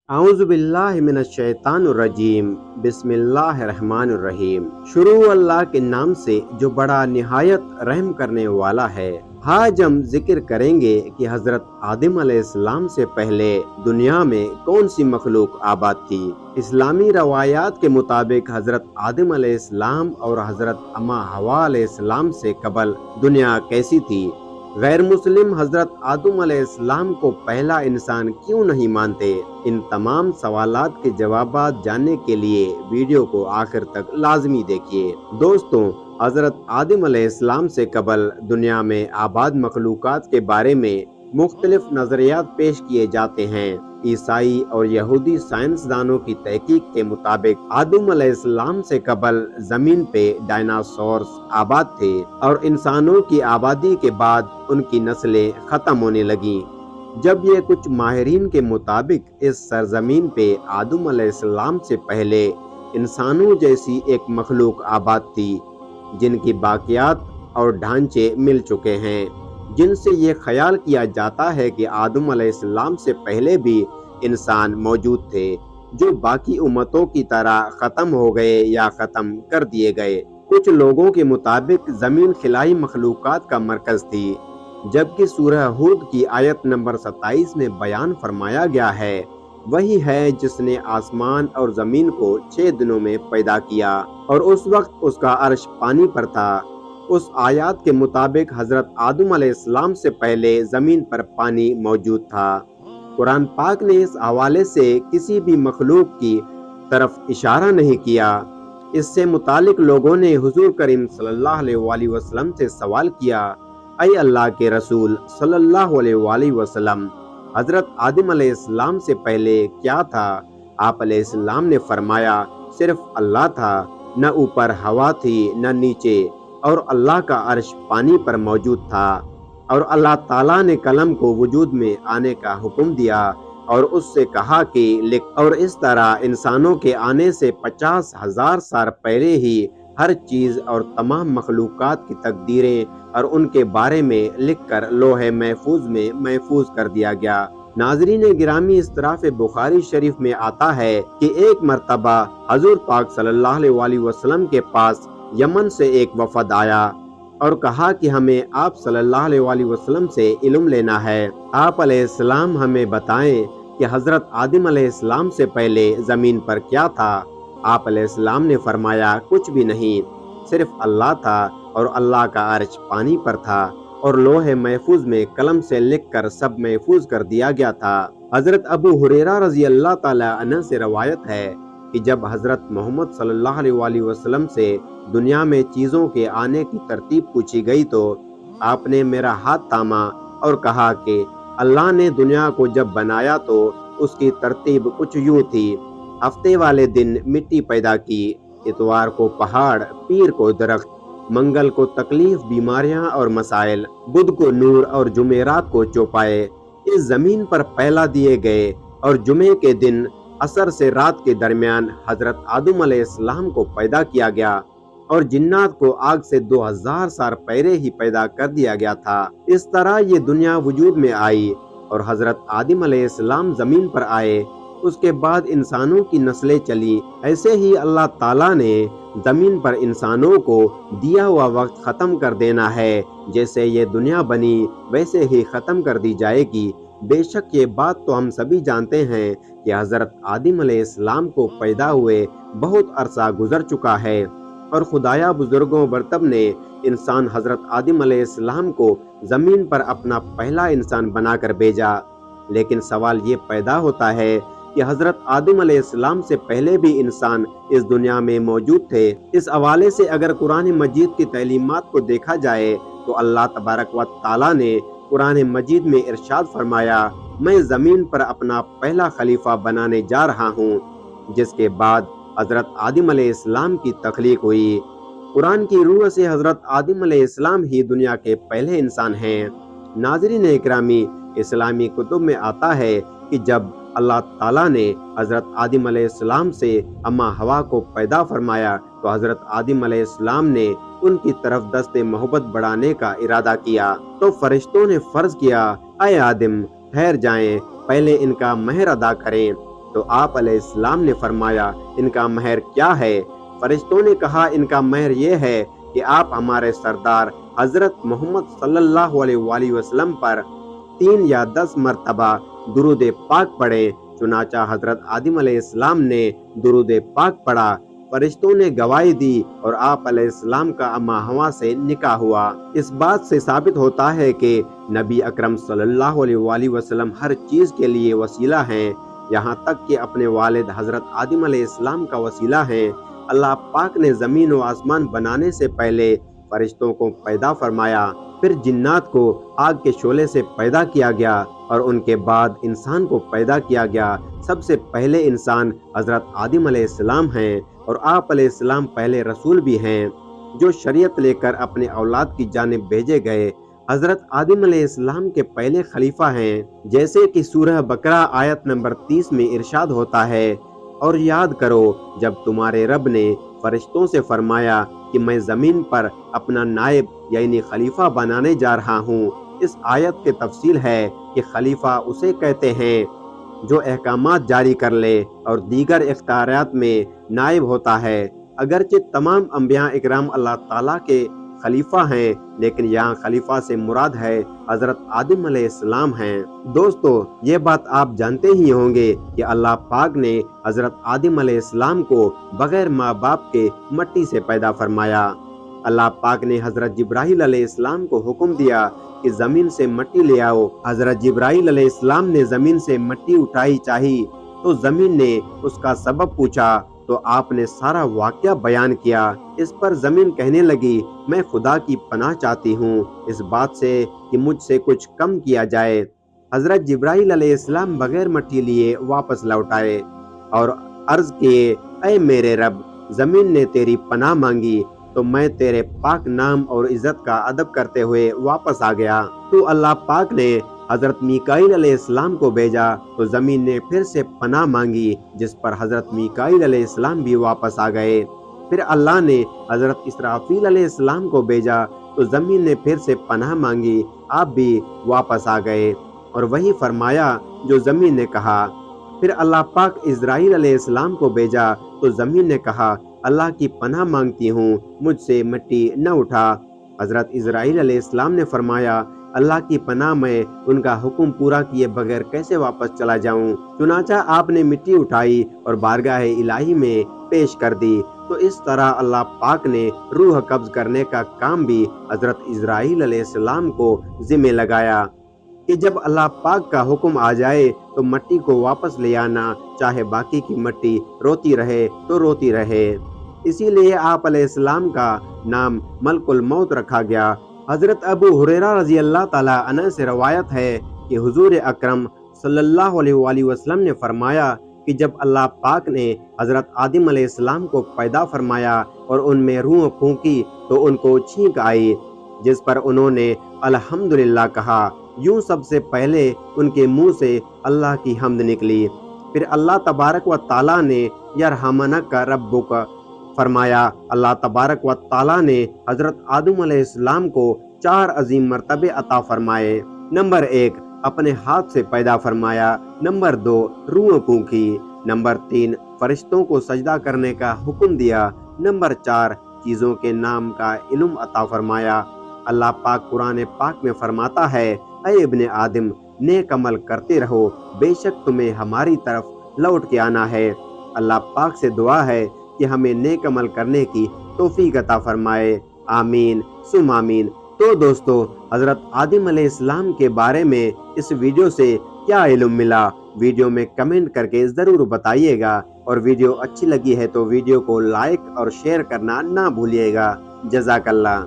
اعوذ باللہ من الشیطان الرجیم بسم اللہ الرحمن الرحیم۔ شروع اللہ کے نام سے جو بڑا نہایت رحم کرنے والا ہے۔ آج ہم ذکر کریں گے کہ حضرت آدم علیہ السلام سے پہلے دنیا میں کون سی مخلوق آباد تھی۔ اسلامی روایات کے مطابق حضرت آدم علیہ السلام اور حضرت اماں حوا علیہ السلام سے قبل دنیا کیسی تھی۔ غیر مسلم حضرت آدم علیہ السلام کو پہلا انسان کیوں نہیں مانتے؟ ان تمام سوالات کے جوابات جاننے کے لیے ویڈیو کو آخر تک لازمی دیکھیے۔ دوستوں، حضرت آدم علیہ السلام سے قبل دنیا میں آباد مخلوقات کے بارے میں مختلف نظریات پیش کیے جاتے ہیں۔ عیسائی اور یہودی سائنسدانوں کی تحقیق کے مطابق آدم علیہ السلام سے قبل زمین پہ ڈائناسورز آباد تھے اور انسانوں کی آبادی کے بعد ان کی نسلیں ختم ہونے لگیں۔ جب یہ کچھ ماہرین کے مطابق اس سرزمین پہ آدم علیہ السلام سے پہلے انسانوں جیسی ایک مخلوق آباد تھی جن کی باقیات اور ڈھانچے مل چکے ہیں، جن سے یہ خیال کیا جاتا ہے کہ آدم علیہ السلام سے پہلے بھی انسان موجود تھے جو باقی امتوں کی طرح ختم ہو گئے یا ختم کر دیے گئے۔ کچھ لوگوں کے مطابق زمین خلائی مخلوقات کا مرکز تھی، جبکہ سورہ ہود کی آیت نمبر 27 میں بیان فرمایا گیا ہے وہی ہے جس نے آسمان اور زمین کو 6 دنوں میں پیدا کیا اور اس وقت اس کا عرش پانی پر تھا۔ اس آیات کے مطابق حضرت آدم علیہ السلام سے پہلے زمین پر پانی موجود تھا۔ قرآن پاک نے اس حوالے سے کسی بھی مخلوق کی طرف اشارہ نہیں کیا۔ اس سے متعلق لوگوں نے حضور کریم صلی اللہ علیہ وآلہ وسلم سے سوال کیا، اے اللہ کے رسول صلی اللہ علیہ وآلہ وسلم، حضرت آدم علیہ السلام سے پہلے کیا تھا؟ آپ علیہ السلام نے فرمایا، صرف اللہ تھا، نہ اوپر ہوا تھی نہ نیچے، اور اللہ کا عرش پانی پر موجود تھا، اور اللہ تعالیٰ نے قلم کو وجود میں آنے کا حکم دیا اور اس سے کہا کہ لکھ، اور اس طرح انسانوں کے آنے سے 50,000 سال پہلے ہی ہر چیز اور تمام مخلوقات کی تقدیریں اور ان کے بارے میں لکھ کر لوح محفوظ میں محفوظ کر دیا گیا۔ ناظرین گرامی، اس طرح بخاری شریف میں آتا ہے کہ ایک مرتبہ حضور پاک صلی اللہ علیہ وآلہ وسلم کے پاس یمن سے ایک وفد آیا اور کہا کہ ہمیں آپ صلی اللہ علیہ وآلہ وسلم سے علم لینا ہے۔ آپ علیہ السلام ہمیں بتائیں کہ حضرت آدم علیہ السلام سے پہلے زمین پر کیا تھا؟ آپ علیہ السلام نے فرمایا، کچھ بھی نہیں، صرف اللہ تھا اور اللہ کا عرش پانی پر تھا اور لوح محفوظ میں قلم سے لکھ کر سب محفوظ کر دیا گیا تھا۔ حضرت ابو ہریرہ رضی اللہ تعالی عنہ سے روایت ہے کہ جب حضرت محمد صلی اللہ علیہ وآلہ وسلم سے دنیا میں چیزوں کے آنے کی ترتیب پوچھی گئی تو آپ نے میرا ہاتھ تھاما اور کہا کہ اللہ نے دنیا کو جب بنایا تو اس کی ترتیب کچھ یوں تھی: ہفتے والے دن مٹی پیدا کی، اتوار کو پہاڑ، پیر کو درخت، منگل کو تکلیف، بیماریاں اور مسائل، بدھ کو نور اور جمعرات کو چوپائے اس زمین پر پھیلا دیے گئے، اور جمعے کے دن عصر سے رات کے درمیان حضرت آدم علیہ السلام کو پیدا کیا گیا اور جنات کو آگ سے 2000 سال پہلے ہی پیدا کر دیا گیا تھا۔ اس طرح یہ دنیا وجود میں آئی اور حضرت آدم علیہ السلام زمین پر آئے، اس کے بعد انسانوں کی نسلیں چلی۔ ایسے ہی اللہ تعالیٰ نے زمین پر انسانوں کو دیا ہوا وقت ختم کر دینا ہے، جیسے یہ دنیا بنی ویسے ہی ختم کر دی جائے گی۔ بے شک یہ بات تو ہم سبھی جانتے ہیں کہ حضرت آدم علیہ السلام کو پیدا ہوئے بہت عرصہ گزر چکا ہے اور خدایا بزرگوں برتر نے انسان حضرت آدم علیہ السلام کو زمین پر اپنا پہلا انسان بنا کر بھیجا۔ لیکن سوال یہ پیدا ہوتا ہے کہ حضرت آدم علیہ السلام سے پہلے بھی انسان اس دنیا میں موجود تھے۔ اس حوالے سے اگر قرآن مجید کی تعلیمات کو دیکھا جائے تو اللہ تبارک و تعالیٰ نے قرآن مجید میں ارشاد فرمایا، میں زمین پر اپنا پہلا خلیفہ بنانے جا رہا ہوں، جس کے بعد حضرت آدم علیہ السلام کی تخلیق ہوئی۔ قرآن کی روح سے حضرت آدم علیہ السلام ہی دنیا کے پہلے انسان ہیں۔ ناظرین اکرامی، اسلامی کتب میں آتا ہے کہ جب اللہ تعالیٰ نے حضرت آدم علیہ السلام سے اماں حوا کو پیدا فرمایا تو حضرت آدم علیہ السلام نے ان کی طرف دست محبت بڑھانے کا ارادہ کیا تو فرشتوں نے فرض کیا، اے آدم ٹھہر جائیں، پہلے ان کا مہر ادا کریں۔ تو آپ علیہ السلام نے فرمایا ان کا مہر کیا ہے؟ فرشتوں نے کہا ان کا مہر یہ ہے کہ آپ ہمارے سردار حضرت محمد صلی اللہ علیہ وآلہ وسلم پر 3 یا 10 مرتبہ درود پاک پڑھیں۔ چنانچہ حضرت آدم علیہ السلام نے درود پاک پڑھا، فرشتوں نے گواہی دی اور آپ علیہ السلام کا اما حوا سے نکاح ہوا۔ اس بات سے ثابت ہوتا ہے کہ نبی اکرم صلی اللہ علیہ وآلہ وسلم ہر چیز کے لیے وسیلہ ہیں، یہاں تک کہ اپنے والد حضرت آدم علیہ السلام کا وسیلہ ہیں۔ اللہ پاک نے زمین و آسمان بنانے سے پہلے فرشتوں کو پیدا فرمایا، پھر جنات کو آگ کے شعلے سے پیدا کیا گیا اور ان کے بعد انسان کو پیدا کیا گیا۔ سب سے پہلے انسان حضرت آدم علیہ السلام ہیں اور آپ علیہ السلام پہلے رسول بھی ہیں جو شریعت لے کر اپنے اولاد کی جانب بھیجے گئے۔ حضرت آدم علیہ السلام کے پہلے خلیفہ ہیں، جیسے کہ سورہ بقرہ آیت نمبر 30 میں ارشاد ہوتا ہے، اور یاد کرو جب تمہارے رب نے فرشتوں سے فرمایا کہ میں زمین پر اپنا نائب یعنی خلیفہ بنانے جا رہا ہوں۔ اس آیت کی تفصیل ہے کہ خلیفہ اسے کہتے ہیں جو احکامات جاری کر لے اور دیگر اختیارات میں نائب ہوتا ہے۔ اگرچہ تمام انبیاء اکرام اللہ تعالیٰ کے خلیفہ ہیں، لیکن یہاں خلیفہ سے مراد ہے حضرت آدم علیہ السلام ہیں۔ دوستو، یہ بات آپ جانتے ہی ہوں گے کہ اللہ پاک نے حضرت آدم علیہ السلام کو بغیر ماں باپ کے مٹی سے پیدا فرمایا۔ اللہ پاک نے حضرت جبرائیل علیہ السلام کو حکم دیا کہ زمین سے مٹی لے آؤ۔ حضرت جبرائیل علیہ السلام نے زمین سے مٹی اٹھائی چاہی تو زمین نے اس کا سبب پوچھا تو آپ نے سارا واقعہ بیان کیا۔ اس پر زمین کہنے لگی میں خدا کی پناہ چاہتی ہوں اس بات سے کہ مجھ سے کچھ کم کیا جائے۔ حضرت جبرائیل علیہ السلام بغیر مٹی لیے واپس لوٹ آئے اور عرض کیے اے میرے رب، زمین نے تیری پناہ مانگی تو میں تیرے پاک نام اور عزت کا ادب کرتے ہوئے واپس آ گیا۔ تو اللہ پاک نے حضرت میکائیل علیہ السلام کو بھیجا تو زمین نے پھر سے پناہ مانگی، جس پر حضرت میکائیل علیہ السلام بھی واپس آ گئے۔ پھر اللہ نے حضرت اسرافیل علیہ السلام کو بھیجا تو زمین نے پھر سے پناہ مانگی، آپ بھی واپس آ گئے اور وہی فرمایا جو زمین نے کہا۔ پھر اللہ پاک اسرائیل علیہ السلام کو بھیجا تو زمین نے کہا اللہ کی پناہ مانگتی ہوں، مجھ سے مٹی نہ اٹھا۔ حضرت اسرائیل علیہ السلام نے فرمایا اللہ کی پناہ میں ان کا حکم پورا کیے بغیر کیسے واپس چلا جاؤں؟ چنانچہ آپ نے مٹی اٹھائی اور بارگاہ الہی میں پیش کر دی۔ تو اس طرح اللہ پاک نے روح قبض کرنے کا کام بھی حضرت اسرائیل علیہ السلام کو ذمہ لگایا کہ جب اللہ پاک کا حکم آ جائے تو مٹی کو واپس لے آنا، چاہے باقی کی مٹی روتی رہے تو روتی رہے۔ اسی لیے آپ علیہ السلام کا نام ملک الموت رکھا گیا۔ حضرت ابو ہریرہ رضی اللہ تعالیٰ عنہ سے روایت ہے کہ حضور اکرم صلی اللہ علیہ وآلہ وسلم نے فرمایا کہ جب اللہ پاک نے حضرت آدم علیہ السلام کو پیدا فرمایا اور ان میں روح پھونکی تو ان کو چھینک آئی، جس پر انہوں نے الحمدللہ کہا۔ یوں سب سے پہلے ان کے منہ سے اللہ کی حمد نکلی۔ پھر اللہ تبارک و تعالیٰ نے یرحمنک ربک فرمایا۔ اللہ تبارک و تعالیٰ نے حضرت آدم علیہ السلام کو 4 عظیم مرتبے عطا فرمائے۔ نمبر 1 اپنے ہاتھ سے پیدا فرمایا، نمبر 2 روح پھونکی، نمبر 3 فرشتوں کو سجدہ کرنے کا حکم دیا، نمبر 4 چیزوں کے نام کا علم عطا فرمایا۔ اللہ پاک قرآن پاک میں فرماتا ہے اے ابن آدم، نیک عمل کرتے رہو، بے شک تمہیں ہماری طرف لوٹ کے آنا ہے۔ اللہ پاک سے دعا ہے کہ ہمیں نیک عمل کرنے کی توفیق عطا فرمائے، آمین ثم آمین۔ تو دوستو، حضرت آدم علیہ السلام کے بارے میں اس ویڈیو سے کیا علم ملا؟ ویڈیو میں کمنٹ کر کے ضرور بتائیے گا، اور ویڈیو اچھی لگی ہے تو ویڈیو کو لائک اور شیئر کرنا نہ بھولیے گا۔ جزاک اللہ۔